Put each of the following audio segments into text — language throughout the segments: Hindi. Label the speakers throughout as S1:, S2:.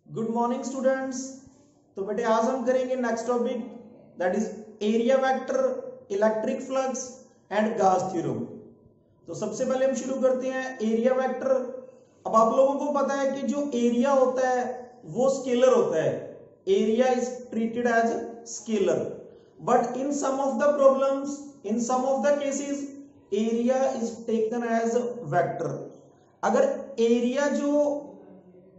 S1: Good morning students. तो बेटे आज हम करेंगे next topic that is area vector, electric flux and Gauss theorem. तो सबसे पहले हम शुरू करते हैं एरिया वेक्टर। अब आप लोगों को पता है कि जो एरिया होता है वो स्केलर होता है। Area is treated as scalar, but in some of the problems, in some of the cases area is taken as vector. अगर एरिया जो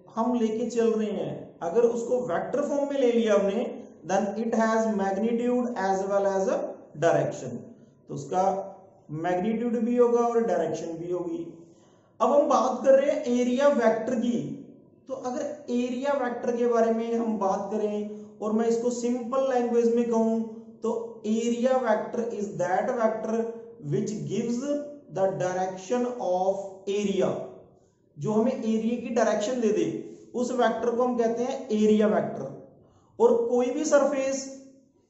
S1: हम लेके चल रहे हैं अगर उसको वेक्टर फॉर्म में ले लिया हमने, then it has magnitude as well as direction. तो उसका मैग्नीट्यूड भी होगा और डायरेक्शन भी होगी। अब हम बात कर रहे हैं एरिया वेक्टर की। तो अगर एरिया वेक्टर के बारे में हम बात करें और मैं इसको सिंपल लैंग्वेज में कहूं तो area vector is that vector which gives the direction of area. जो हमें एरिया की डायरेक्शन दे दे उस वेक्टर को हम कहते हैं एरिया वेक्टर। और कोई भी सरफेस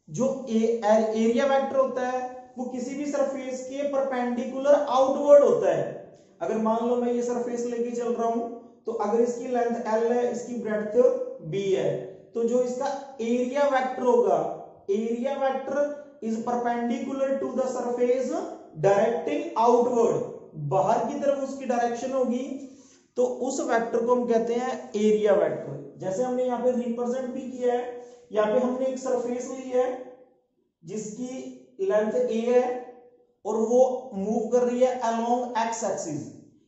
S1: जो एरिया वेक्टर होता है वो किसी भी सरफेस के परपेंडिकुलर आउटवर्ड होता है। अगर मान लो मैं ये सरफेस लेके चल रहा हूं तो अगर इसकी लेंथ L है, इसकी ब्रेड्थ B है, तो जो इसका एरिया वेक्टर होगा, area vector is perpendicular to the surface directing outward, बाहर की तरफ उसकी डायरेक्शन होगी। तो उस वेक्टर को हम कहते हैं एरिया वेक्टर। जैसे हमने यहाँ पे रिप्रेजेंट भी किया है, यहाँ पे हमने एक सरफेस ली है जिसकी लेंथ A है और वो मूव कर रही है अलोंग एक्स एक्सिस,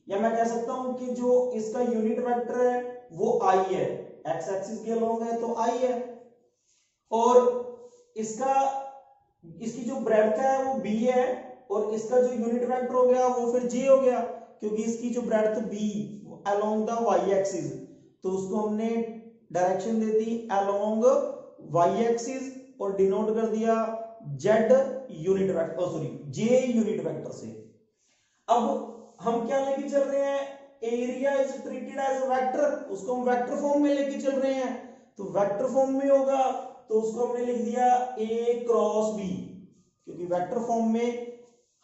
S1: या मैं कह सकता हूं कि जो इसका यूनिट वेक्टर है वो I है, एक्स एक्सिस के अलोंग है तो I है, और इसकी जो ब्रेड्थ है वो B है और इसका जो यूनिट वेक्टर हो गया वो फिर J हो गया, क्योंकि इसकी जो breadth B along the Y axis, तो उसको हमने डायरेक्शन दे दी अलोंग वाई एक्सिस और डिनोट कर दिया Z unit vector, sorry J unit vector से। अब हम क्या लेके चल रहे हैं, area is treated as vector, उसको हम वेक्टर फॉर्म में लेके चल रहे हैं। तो वेक्टर फॉर्म में होगा तो उसको हमने लिख दिया A क्रॉस B, क्योंकि वेक्टर फॉर्म में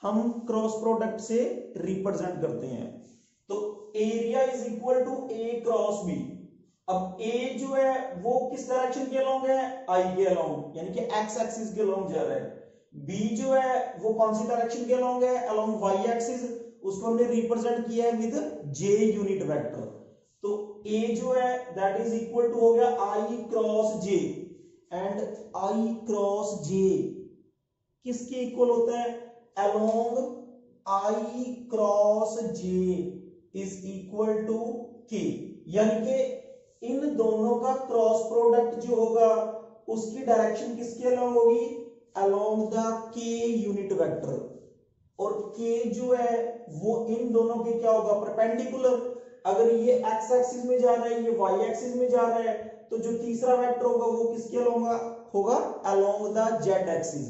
S1: हम क्रॉस प्रोडक्ट से रिप्रेजेंट करते हैं। तो area is equal to A cross B। अब A जो है वो किस डायरेक्शन के अलोंग है, I के अलोंग, यानी कि एक्स एक्सिस के अलोंग जा रहा है। B जो है वो कौन सी डायरेक्शन के अलोंग है, अलोंग वाई एक्सिस, उसको हमने रिप्रेजेंट किया है विद J यूनिट वेक्टर। तो A जो है दैट इज इक्वल टू हो गया I cross J, and I cross J किसके इक्वल होता है, along I cross J is equal to K, यानी कि इन दोनों का क्रॉस प्रोडक्ट जो होगा उसकी डायरेक्शन किसके अलोंग होगी, along the K unit vector. और K जो है वो इन दोनों के क्या होगा, परपेंडिकुलर। अगर ये एक्स एक्सिस में जा रहा है, ये वाई एक्सिस में जा रहा है, तो जो तीसरा वेक्टर होगा वो किसके अलोंग होगा, अलोंग द जेड एक्सिस।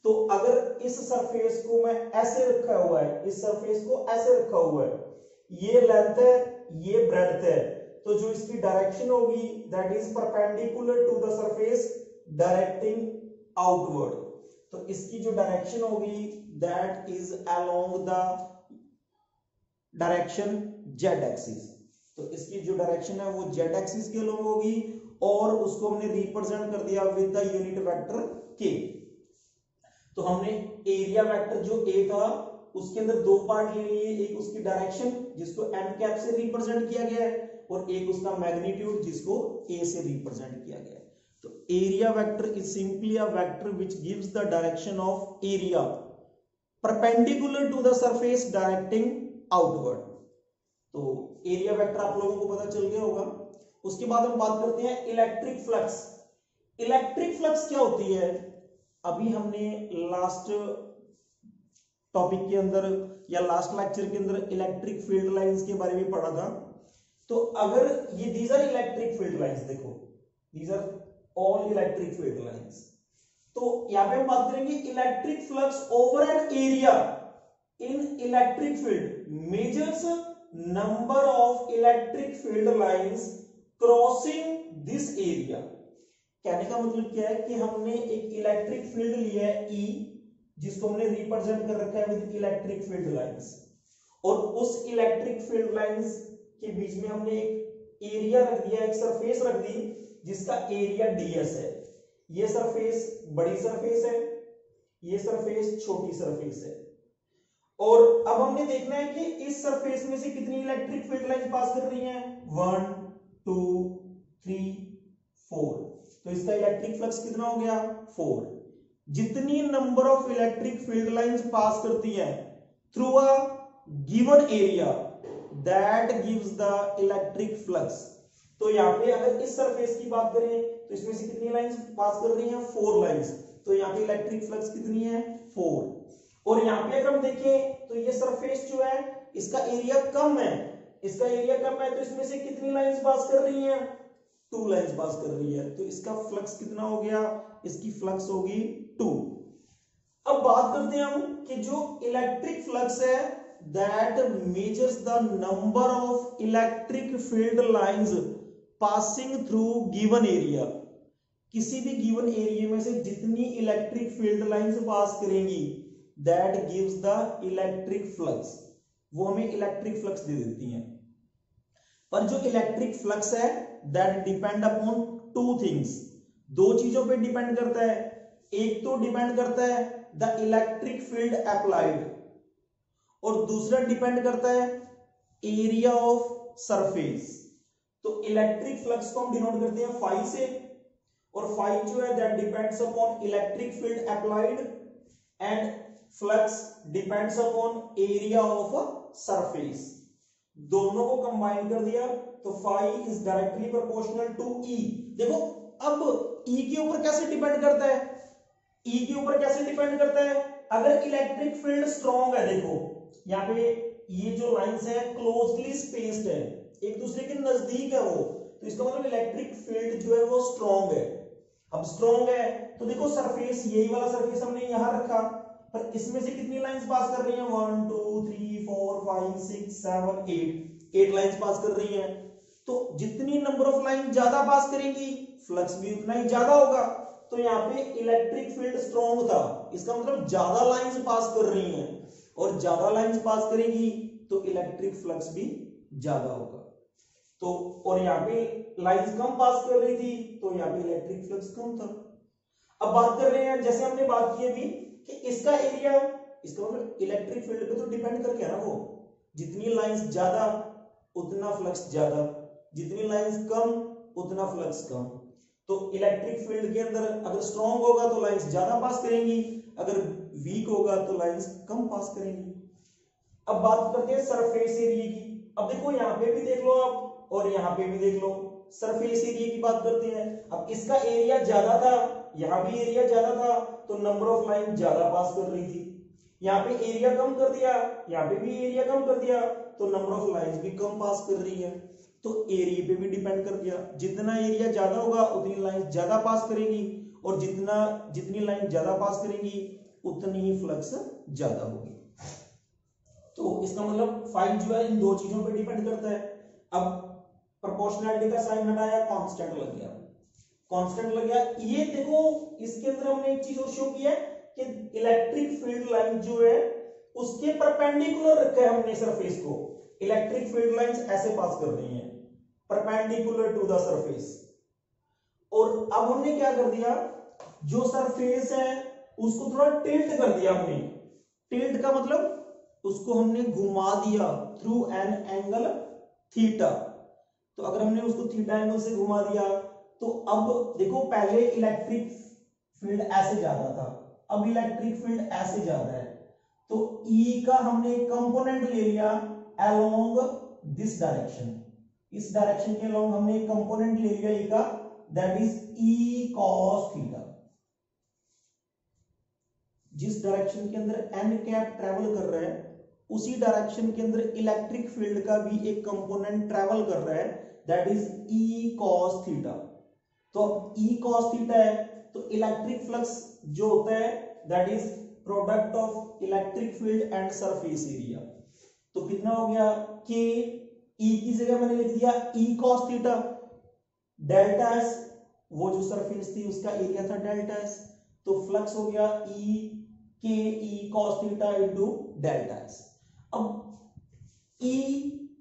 S1: तो अगर इस सरफेस को मैं ऐसे रखा हुआ है, इस सरफेस को ऐसे रखा हुआ है, ये लेंथ है ये ब्रेड्थ है, तो जो इसकी डायरेक्शन होगी that is perpendicular to the surface directing outward. तो इसकी जो डायरेक्शन होगी that is along the direction Z axis. तो इसकी जो डायरेक्शन है वो जेड एक्सिस के अलोंग होगी और उसको हमने रिप्रेजेंट कर दिया with the unit vector K। तो हमने एरिया वेक्टर जो A था उसके अंदर दो पार्ट ले लिए, एक उसकी डायरेक्शन जिसको m कैप से रिप्रेजेंट किया गया है और एक उसका मैग्नीट्यूड जिसको A से रिप्रेजेंट किया गया है। तो area vector is simply a vector which gives the direction of area perpendicular to the surface directing outward. तो एरिया वेक्टर आप लोगों को पता चल गया होगा। उसके बाद हम बात करते हैं इलेक्ट्रिक फ्लक्स। इलेक्ट्रिक फ्लक्स क्या होती है, अभी हमने लास्ट टॉपिक के अंदर या लास्ट लेक्चर के अंदर इलेक्ट्रिक फील्ड लाइंस के बारे में पढ़ा था। तो अगर ये these are electric field lines, देखो these are all electric field lines. तो यहां पे हम बात करेंगे electric flux over an area in electric field measures number of electric field lines crossing this area. कहने का मतलब क्या है कि हमने एक इलेक्ट्रिक फील्ड लिया है E, जिसको हमने रिप्रेजेंट कर रखा है विद इलेक्ट्रिक फील्ड लाइंस, और उस इलेक्ट्रिक फील्ड लाइंस के बीच में हमने एक एरिया रख दिया, एक सरफेस रख दी जिसका एरिया ds है। ये सरफेस बड़ी सरफेस है, ये सरफेस छोटी सरफेस है। और अब हमने देखना है कि इस सरफेस में से कितनी इलेक्ट्रिक फील्ड लाइंस पास कर रही हैं, 1 2 3 4। तो इसका इलेक्ट्रिक फ्लक्स कितना हो गया, 4। जितनी number of electric field lines pass करती है through a given area, that gives the electric flux. तो यहाँ पे अगर इस सरफेस की बात करें तो इसमें से कितनी लाइंस पास कर रही हैं, 4 लाइंस। तो यहाँ पे इलेक्ट्रिक फ्लक्स कितनी है, 4। और यहाँ पे अगर हम देखें तो ये सरफेस जो है इसका एरिया कम है, इसका एरिया कम है, तो इसमें से कितनी लाइंस पास कर रही हैं, 2 लाइंस पास कर रही है। तो इसका फ्लक्स कितना हो गया, इसकी फ्लक्स होगी 2। अब बात करते हैं हम कि जो इलेक्ट्रिक फ्लक्स है that measures the number of electric field lines passing through given area. किसी भी गिवन एरिया में से जितनी इलेक्ट्रिक फील्ड लाइंस पास करेंगी that gives the electric flux, वो हमें इलेक्ट्रिक फ्लक्स दे देती हैं। पर जो इलेक्ट्रिक फ्लक्स है दैट डिपेंड अपॉन 2 थिंग्स, 2 चीजों पे डिपेंड करता है। एक तो डिपेंड करता है द इलेक्ट्रिक फील्ड अप्लाइड, और दूसरा डिपेंड करता है एरिया ऑफ सरफेस। तो इलेक्ट्रिक फ्लक्स को हम डिनोट करते हैं फाई से, और फाई जो है that depends upon electric field applied and flux depends upon area of surface. दोनों को कंबाइन कर दिया तो phi is directly proportional to E. देखो अब ई के ऊपर कैसे डिपेंड करता है, ई के ऊपर कैसे डिपेंड करता है, अगर इलेक्ट्रिक फील्ड स्ट्रॉन्ग है, देखो यहाँ पे ये जो लाइंस है क्लोजली स्पेस्ड है, एक दूसरे के नजदीक है वो, तो इसका मतलब इलेक्ट्रिक फील्ड जो है वो स्ट्रॉन्ग है। अब स्ट्रॉन्ग है तो देखो सरफेस, यही वाला सरफेस हमने यहां रखा, पर इसमें से कितनी लाइंस पास कर रही हैं, 1 2 3 4 5 6 7 8 लाइंस पास कर रही हैं। तो जितनी नंबर ऑफ लाइन ज्यादा पास करेंगी फ्लक्स भी उतना ही ज्यादा होगा। तो यहाँ पे इलेक्ट्रिक फील्ड स्ट्रॉन्ग था, इसका मतलब ज्यादा लाइंस पास कर रही हैं, और ज्यादा लाइंस पास करेगी तो इलेक्ट्रिक फ्लक्स भी ज्यादा होगा। तो और यहाँ पे लाइंस कम पास कर रही थी तो यहाँ पे इलेक्ट्रिक फ्लक्स कम था। अब बात कर रहे हैं, जैसे हमने बात की अभी कि इसका एरिया, इसका मतलब इलेक्ट्रिक फील्ड पे तो डिपेंड करके है ना वो, जितनी लाइंस ज्यादा उतना फ्लक्स ज्यादा, जितनी लाइंस कम उतना फ्लक्स कम। तो इलेक्ट्रिक फील्ड के अंदर अगर स्ट्रॉन्ग होगा तो लाइंस ज्यादा पास करेंगी, अगर वीक होगा तो लाइंस कम पास करेंगी। अब बात करते हैं सरफेस एरिया की। अब देखो यहाँ पे भी देख लो आप, और यहाँ पे भी देख लो, सरफेस एरिया की बात करते हैं। अब इसका एरिया ज्यादा था, यहाँ भी एरिया ज्यादा था, तो नंबर ऑफ लाइन ज्यादा पास कर रही थी। यहाँ पे एरिया कम कर दिया, यहाँ पे भी एरिया कम कर दिया, तो नंबर ऑफ लाइंस भी कम पास कर रही है। तो एरिया पे भी डिपेंड कर दिया, जितना एरिया ज्यादा होगा उतनी लाइन ज्यादा पास करेगी, और जितनी लाइन ज्यादा पास करेगी उतनी ही फ्लक्स ज्यादा होगी। तो इसका मतलब फाई जो है इन 2 चीजों पे डिपेंड करता है। अब प्रोपोर्शनैलिटी का साइन हटाया, कांस्टेंट लग गया, कांस्टेंट लग गया। ये देखो इसके अंदर हमने एक चीज और शो की है कि इलेक्ट्रिक फील्ड लाइन जो है उसके परपेंडिकुलर रखा है हमने सरफेस को। इलेक्ट्रिक फील्ड लाइंस ऐसे पास कर रही हैं परपेंडिकुलर टू द सरफेस। और अब हमने क्या कर दिया, जो सरफेस है उसको थोड़ा टिल्ट कर दिया हमने। टिल्ट का मतलब उसको हमने घुमा दिया थ्रू एन एंगल थीटा। तो अगर हमने उसको थीटा एंगल से घुमा दिया तो अब देखो पहले इलेक्ट्रिक फील्ड ऐसे जाता था, अब इलेक्ट्रिक फील्ड ऐसे जाता है। तो E का हमने कंपोनेंट ले लिया अलोंग दिस डायरेक्शन, इस डायरेक्शन के अलोंग हमने एक कंपोनेंट ले लिया E का, that is E cos theta. जिस डायरेक्शन के अंदर n कैप ट्रेवल कर रहा है उसी डायरेक्शन के अंदर इलेक्ट्रिक फील्ड का भी एक कंपोनेंट ट्रेवल कर रहा है, that is E cos theta. तो E cos थीटा है तो इलेक्ट्रिक फ्लक्स जो होता है that is product of electric field and surface area. तो कितना हो गया K, E की जगह मैंने लिख दिया E cos theta, delta S वो जो सरफेस थी उसका एरिया था डेल्टा S, तो फ्लक्स हो गया E K E cos theta into delta S। अब E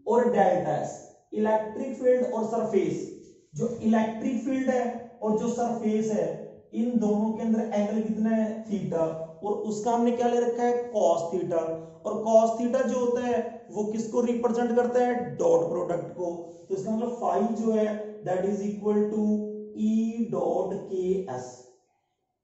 S1: और डेल्टा S इलेक्ट्रिक फील्ड और सरफेस, जो इलेक्ट्रिक फील्ड है और जो सरफेस है, इन दोनों के अंदर एंगल कितना है, थीटा, और उसका हमने क्या ले रखा है, कॉस थीटा। और कॉस थीटा जो होता है वो किसको रिप्रेजेंट करता है, डॉट प्रोडक्ट को। तो इसका मतलब फाई जो है that is equal to E dot के एस।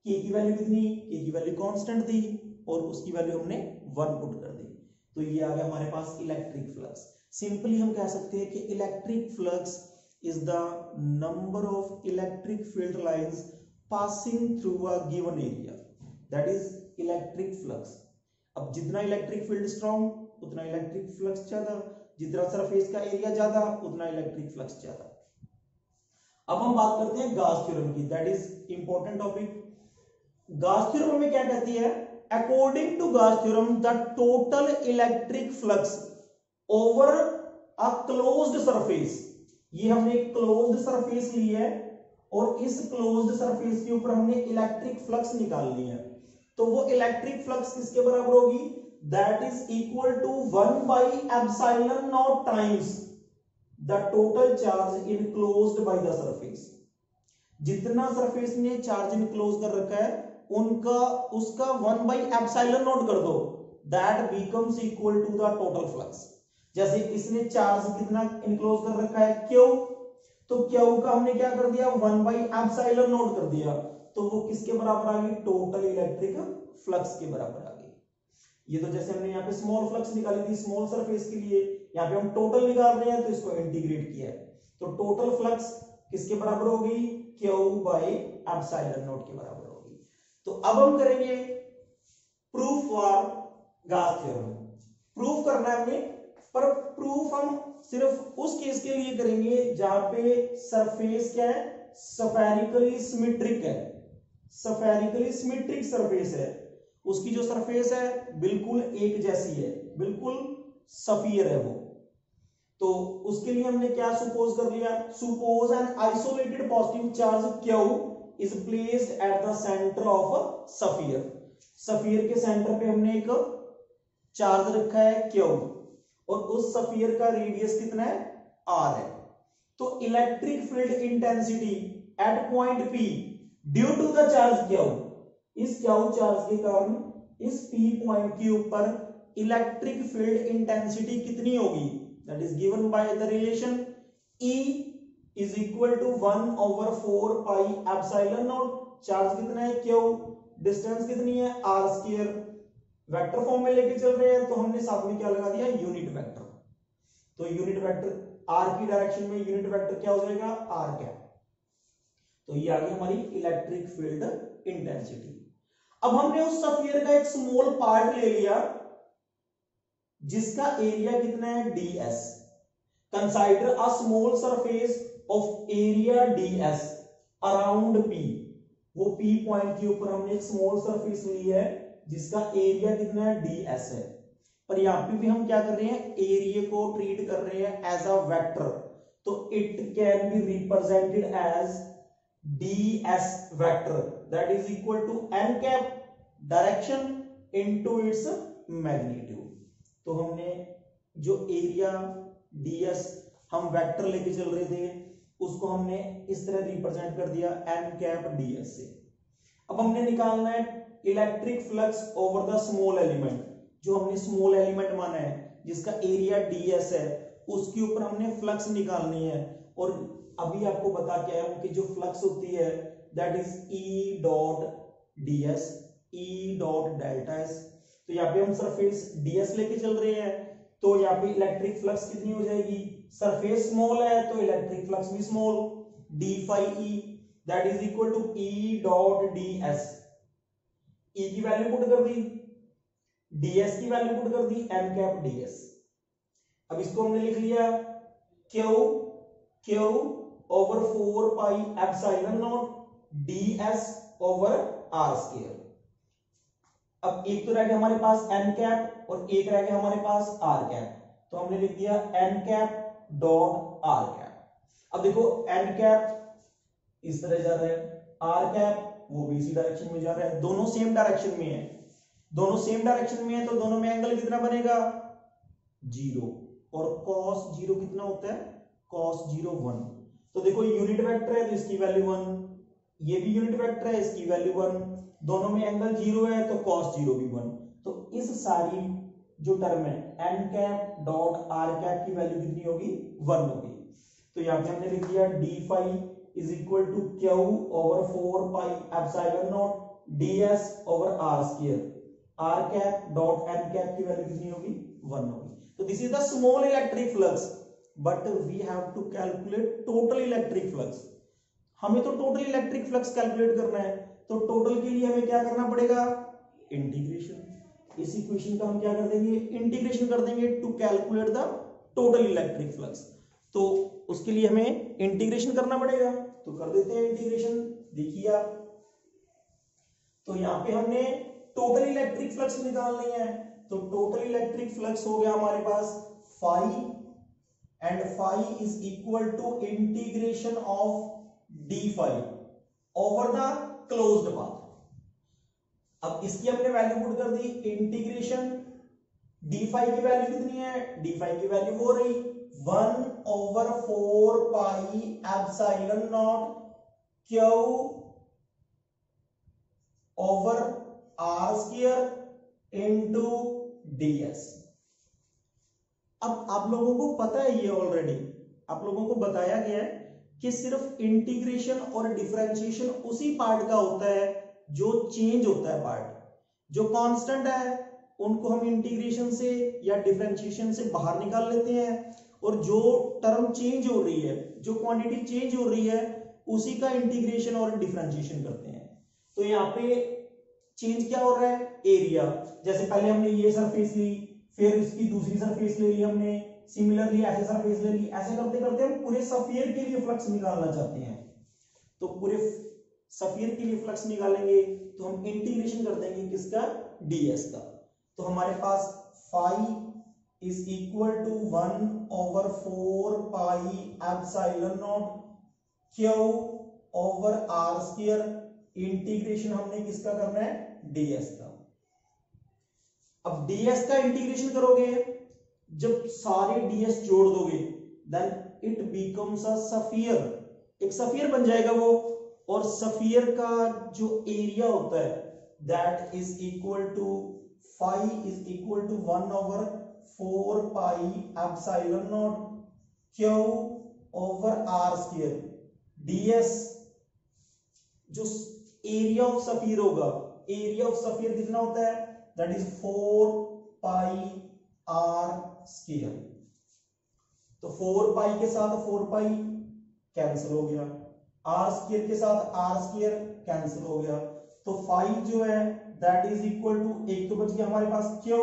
S1: के की वैल्यू कितनी, के की वैल्यू कांस्टेंट थी और उसकी वैल्यू हमने 1 पुट कर दी, तो ये आ गया हमारे पास इलेक्ट्रिक फ्लक्स। सिंपली हम कह सकते हैं कि electric flux is the number of electric field lines passing through a given area, that is electric flux. अब जितना इलेक्ट्रिक फील्ड स्ट्रॉन्ग उतना इलेक्ट्रिक फ्लक्स ज्यादा, जितना सरफेस का एरिया ज्यादा उतना इलेक्ट्रिक फ्लक्स ज्यादा। अब हम बात करते हैं गॉस थ्योरम की, that is important topic. Gauss theorem में क्या कहती है, according to Gauss theorem the total electric flux over a closed surface, ये हमने एक क्लोज्ड सरफेस ली है और इस क्लोज्ड सरफेस के ऊपर हमने इलेक्ट्रिक फ्लक्स निकालनी है, तो वो इलेक्ट्रिक फ्लक्स किसके बराबर होगी, that is equal to 1 by epsilon naught times the total charge enclosed by the surface. जितना सरफेस ने चार्ज इनक्लोज कर रखा है उनका उसका 1 by एप्सिलॉन नॉट कर दो, that becomes equal to the total flux. जैसे इसने चार्ज कितना इनक्लोज कर रखा है, क्यू, तो क्यू का हमने क्या कर दिया, 1 by एप्सिलॉन नॉट कर दिया, तो वो किसके बराबर आ गई, टोटल इलेक्ट्रिक फ्लक्स के बराबर आ गई। ये तो जैसे हमने यहाँ पे स्मॉल फ्लक्स निकाली थी स्मॉल सरफेस के लिए, यहाँ पे हम टोटल निकाल रहे हैं तो इसको इंटीग्रेट किया है, तो टोटल फ्लक्स किसके बराबर होगी, क्यू बाय एप्सिलॉन नॉट के बराबर होगी। तो अब हम करेंगे proof for Gauss theorem. Proof करना है हमने, पर प्रूफ हम सिर्फ उस केस के लिए करेंगे जहां पे सरफेस क्या है, स्फेरिकली सिमेट्रिक है, स्फेरिकली सिमेट्रिक सरफेस है, उसकी जो सरफेस है बिल्कुल एक जैसी है, बिल्कुल स्फीयर है वो। तो उसके लिए हमने क्या सुपोज कर लिया, suppose an isolated positive charge Q is placed at the centre of a sphere. Sphere के सेंटर पे हमने एक चार्ज रखा है क्यू और उस स्फीयर का रेडियस कितना है, आर है। तो electric field intensity at point P due to the charge Q, इस क्यू चार्ज के कारण इस पी पॉइंट के ऊपर इलेक्ट्रिक फील्ड इंटेंसिटी कितनी होगी, that is given by the relation E is equal to 1/4 pi epsilon naught. Charge कितना है क्यू, डिस्टेंस कितनी है आर स्क्वायर, वेक्टर फॉर्म में लेके चल रहे हैं तो हमने साथ में क्या लगा दिया, यूनिट वेक्टर। तो यूनिट वेक्टर आर की डायरेक्शन में यूनिट वेक्टर क्या हो जाएगा, आर कैप। तो ये आ गई हमारी इलेक्ट्रिक फील्ड इंटेंसिटी। अब हमने उस स्फीयर का एक स्मॉल पार्ट ले लिया जिसका एरिया कितना है, ds। Consider a small surface of area ds around p। वो p पॉइंट के ऊपर हमने एक स्मॉल सरफेस ली है जिसका एरिया कितना है, ds है। पर यहां पे भी हम क्या कर रहे हैं, एरिया को ट्रीट कर रहे हैं एज अ वेक्टर, तो it can be represented as ds vector that is equal to n cap direction into its magnitude. तो हमने जो एरिया ds हम वेक्टर लेके चल रहे थे उसको हमने इस तरह रिप्रेजेंट कर दिया n कैप ds से। अब हमने निकालना है electric flux over the small element, जो हमने स्मॉल एलिमेंट माना है जिसका एरिया ds है उसके ऊपर हमने फ्लक्स निकालनी है। और अभी आपको बता के आया हूं कि जो फ्लक्स होती है that is E dot ds, E dot delta s। तो यहाँ पे हम सरफेस ds लेके चल रहे हैं तो यहाँ पे इलेक्ट्रिक फ्लक्स कितनी हो जाएगी, सरफेस स्मॉल है तो इलेक्ट्रिक फ्लक्स भी small, d phi e that is equal to E dot ds। E की वैल्यू पुट कर दी, ds की वैल्यू पुट कर दी, n कैप ds। अब इसको हमने लिख लिया q over 4 pi epsilon naught ds over r square. अब एक तो रह गया हमारे पास n कैप और एक रह गया हमारे पास r कैप, तो हमने लिख दिया n cap dot r cap. अब देखो n कैप इस तरह जा रहा है, r कैप वो भी इसी डायरेक्शन में जा रहा है, दोनों सेम डायरेक्शन में है, दोनों सेम डायरेक्शन में है तो दोनों में एंगल कितना बनेगा, 0। और cos 0 कितना होता है, cos 0 1। तो देखो यूनिट वेक्टर है तो इसकी वैल्यू 1, ये भी यूनिट वेक्टर है इसकी वैल्यू 1, दोनों में एंगल 0 है तो cos 0 भी 1। तो इस सारी जो टर्म है n cap dot r cap की वैल्यू कितनी होगी 1 होगी। तो यहाँ पे हमने लिख दिया d phi is equal to q over 4 pi epsilon naught ds over r square, r cap dot n cap की वैल्यू कितनी होगी 1 होगी। तो this is the small electric flux but we have to calculate total electric flux. हमें तो टोटल इलेक्ट्रिक फ्लक्स कैलकुलेट करना है, तो टोटल के लिए हमें क्या करना पड़ेगा इंटीग्रेशन। इस इक्वेशन का हम क्या कर देंगे इंटीग्रेशन कर देंगे to calculate the total electric flux. तो उसके लिए हमें इंटीग्रेशन करना पड़ेगा, तो कर देते हैं इंटीग्रेशन। देखिए आप, तो यहां पे हमने टोटल इलेक्ट्रिक फ्लक्स निकालनी है, तो टोटल इलेक्ट्रिक फ्लक्स हो गया हमारे पास phi, and phi is equal to integration of d phi over the closed path. अब इसकी हमने वैल्यू पुट कर दी इंटीग्रेशन, डी फाई की वैल्यू कितनी है, डी फाई की वैल्यू हो रही 1 over 4 pi epsilon naught q over r square into ds. अब आप लोगों को पता है ये ऑलरेडी आप लोगों को बताया गया है कि सिर्फ इंटीग्रेशन और डिफरेंशिएशन उसी पार्ट का होता है जो चेंज होता है पार्ट, जो कांस्टेंट है उनको हम इंटीग्रेशन से या डिफरेंशिएशन से बाहर निकाल लेते हैं, और जो टर्म चेंज हो रही है, जो क्वांटिटी चेंज हो रही है उसी का इंटीग्रेशन और डिफरेंशिएशन करते हैं। तो यहाँ पे चेंज क्या हो रहा है एरिया, जैसे पहले हमने ये सरफेस ली, फिर इसकी दूसरी सरफेस ले ली हमने, सिमिलरली ऐसे सरफेस ले ली, ऐसे करते करते हम पूरे स्फीयर के लिए फ्लक्स निकालना चाहते हैं। तो पूरे स्फीयर के लिए फ्लक्स निकालेंगे तो हम इंटीग्रेशन कर देंगे किसका ds का। तो हमारे पास phi is equal to 1 over 4 pi epsilon naught q over r square, integration हमने किसका करना है ds का। अब ds का इंटीग्रेशन करोगे, जब सारे ds जोड़ दोगे then it becomes a sphere, एक स्फीयर बन जाएगा वो, और स्फीयर का जो एरिया होता है that is equal to phi is equal to 1 over 4 pi epsilon naught q over r square ds। जो एरिया ऑफ स्फीयर होगा, एरिया ऑफ स्फीयर कितना होता है that is 4 pi r square. तो 4 पाई के साथ 4 पाई कैंसिल हो गया, r स्क्वायर के साथ r स्क्वायर कैंसिल हो गया, तो फाई जो है दैट इज इक्वल टू, एक तो बच गया हमारे पास q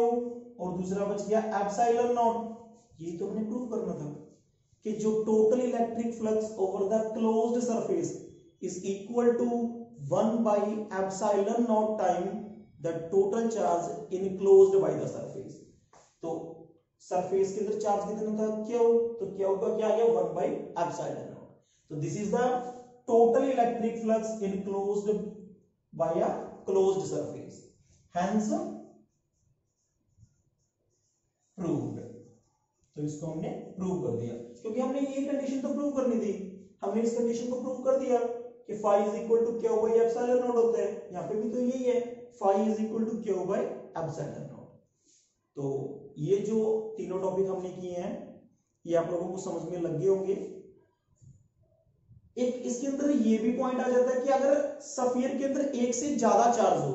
S1: और दूसरा बच गया एप्सिलॉन नॉट। ये तो हमने प्रूव करना था कि जो total electric flux over the closed surface is equal to 1 by epsilon naught time the total charge enclosed by the surface. तो सरफेस के अंदर चार्ज कितना था q, तो q का क्या आ गया 1 by एप्सिलॉन नॉट। तो this is the total electric flux enclosed bye a closed surface, hence proved. तो इसको हमने प्रूव कर दिया, क्योंकि हमने ये कंडीशन तो प्रूव करनी थी, हमने इस कंडीशन को प्रूव कर दिया कि phi is equal to q by epsilon naught होता है। यहाँ पे भी तो यही है, phi is equal to q by epsilon naught. तो ये जो तीनों टॉपिक हमने किए हैं ये आप लोगों को समझ में लग गए होंगे। एक इसके अंदर ये भी पॉइंट आ जाता है कि अगर स्फीयर के अंदर एक से ज्यादा चार्ज हो,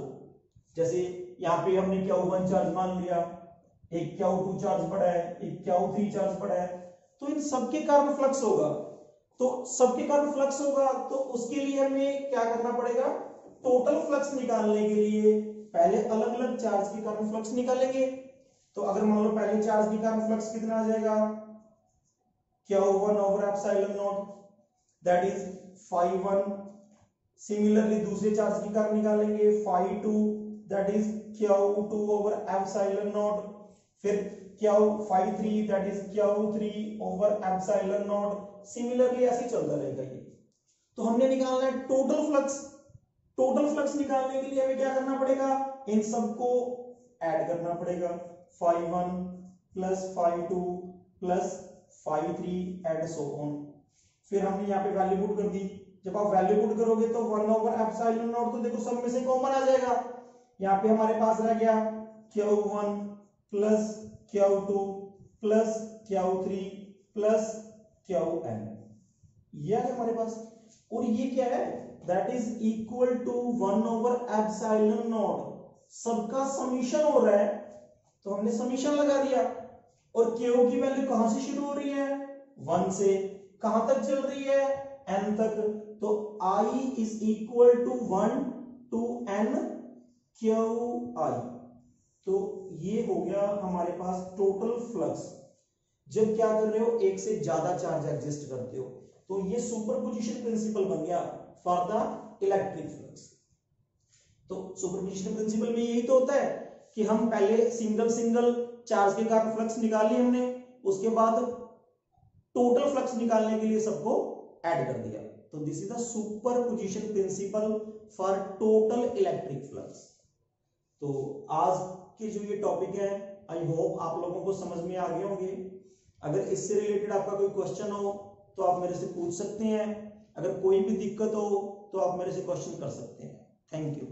S1: जैसे यहाँ पे हमने q1 चार्ज मान लिया, एक q2 चार्ज पड़ा है, एक q3 चार्ज पड़ा है, तो इन सबके कारण फ्लक्स होगा। तो सबके कारण फ्लक्स होगा तो उसके लिए हमें क्या करना पड़ेगा, टोटल फ्लक्स निकालने के लिए पहले अलग अलग चार्ज के कारण फ्लक्स निकालेंगे। तो अगर मान लो पहले चार्ज के कारण फ्लक्स कितना आ जाएगा q1 over epsilon naught that is phi 1। Similarly दूसरे चार्ज के कारण निकालेंगे phi 2 that is q2 over epsilon naught, फिर phi 3 that is q3 over epsilon naught. Similarly ऐसे चलता रहेगा ये। तो हमने निकालना है टोटल फ्लक्स। टोटल फ्लक्स निकालने के लिए हमें क्या करना पड़ेगा, इन सबको ऐड करना पड़ेगा, phi 1 plus phi 2 plus 5 3 and so on. फिर हमने यहाँ पे वैल्यू पुट कर दी। जब आप वैल्यू पुट करोगे तो 1/ε0, तो देखो सब में से कॉमन आ जाएगा। यहाँ पे हमारे पास रह गया Q1 plus Q2 plus Q3 plus Qn, ये है हमारे पास। और ये क्या है, दैट इज इक्वल टू 1/ε0, सबका समीशन हो रहा है तो हमने समीशन लगा दिया। और Q की वैल्यू कहां से शुरू हो रही है, 1 से, कहां तक चल रही है, n तक, तो I is equal to 1 to n QI। तो ये हो गया हमारे पास टोटल फ्लक्स। जब क्या कर रहे हो, एक से ज्यादा चार्ज एग्जिस्ट करते हो, तो ये सुपरपोजिशन प्रिंसिपल बन गया फॉर द इलेक्ट्रिक फ्लक्स। तो सुपरपोजिशन प्रिंसिपल में यही तो होता है कि हम पहले सिंगल सिंगल चार्ज के कारण फ्लक्स निकाल ली हमने, उसके बाद टोटल फ्लक्स निकालने के लिए सबको ऐड कर दिया। तो this is the superposition principle for total electric flux. तो आज के जो ये टॉपिक है, आई होप आप लोगों को समझ में आ गए होंगे। अगर इससे रिलेटेड आपका कोई क्वेश्चन हो तो आप मेरे से पूछ सकते हैं। अगर कोई भी दिक्कत हो तो आप मेरे से क्वेश्चन कर सकते हैं। Thank you.